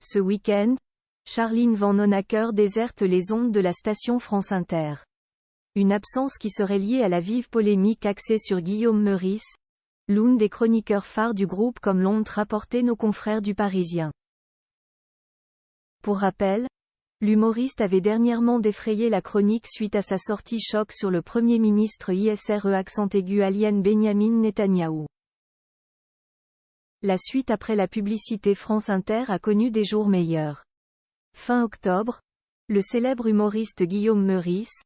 Ce week-end, Charline Vanhoenacker déserte les ondes de la station France Inter. Une absence qui serait liée à la vive polémique axée sur Guillaume Meurice, l'un des chroniqueurs phares du groupe comme l'ont rapporté nos confrères du Parisien. Pour rappel, l'humoriste avait dernièrement défrayé la chronique suite à sa sortie choc sur le Premier ministre Israël Benyamin Netanyahou. La suite après la publicité France Inter a connu des jours meilleurs. Fin octobre, le célèbre humoriste Guillaume Meurice,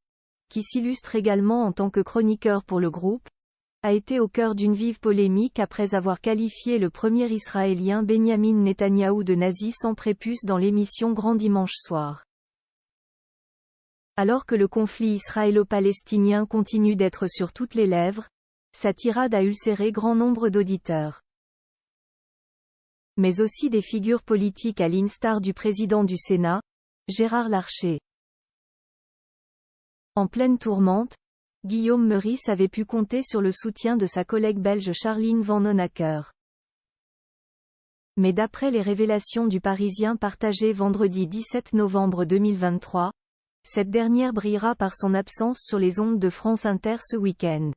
qui s'illustre également en tant que chroniqueur pour le groupe, a été au cœur d'une vive polémique après avoir qualifié le premier Israélien Benyamin Netanyahou de nazi sans prépuce dans l'émission Grand Dimanche Soir. Alors que le conflit israélo-palestinien continue d'être sur toutes les lèvres, sa tirade a ulcéré grand nombre d'auditeurs. Mais aussi des figures politiques à l'instar du président du Sénat, Gérard Larcher. En pleine tourmente, Guillaume Meurice avait pu compter sur le soutien de sa collègue belge Charline Vanhoenacker. Mais d'après les révélations du Parisien partagées vendredi 17 novembre 2023, cette dernière brillera par son absence sur les ondes de France Inter ce week-end.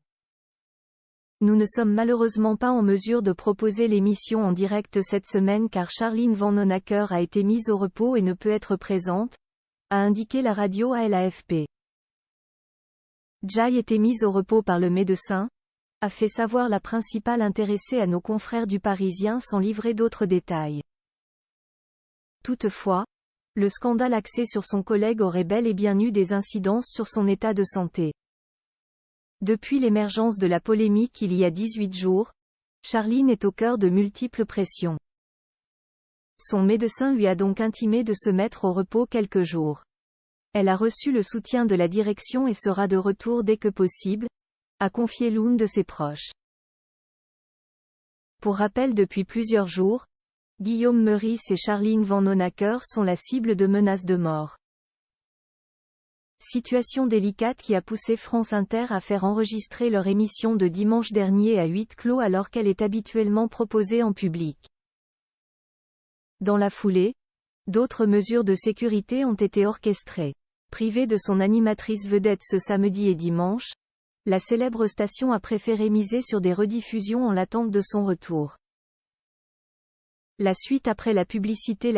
Nous ne sommes malheureusement pas en mesure de proposer l'émission en direct cette semaine car Charline Vanhoenacker a été mise au repos et ne peut être présente, a indiqué la radio à l'AFP. Jai était mise au repos par le médecin, a fait savoir la principale intéressée à nos confrères du Parisien sans livrer d'autres détails. Toutefois, le scandale axé sur son collègue aurait bel et bien eu des incidences sur son état de santé. Depuis l'émergence de la polémique il y a 18 jours, Charline est au cœur de multiples pressions. Son médecin lui a donc intimé de se mettre au repos quelques jours. Elle a reçu le soutien de la direction et sera de retour dès que possible, a confié l'un de ses proches. Pour rappel, depuis plusieurs jours, Guillaume Meurice et Charline Vanhoenacker sont la cible de menaces de mort. Situation délicate qui a poussé France Inter à faire enregistrer leur émission de dimanche dernier à huis clos alors qu'elle est habituellement proposée en public. Dans la foulée, d'autres mesures de sécurité ont été orchestrées. Privée de son animatrice vedette ce samedi et dimanche, la célèbre station a préféré miser sur des rediffusions en l'attente de son retour. La suite après la publicité.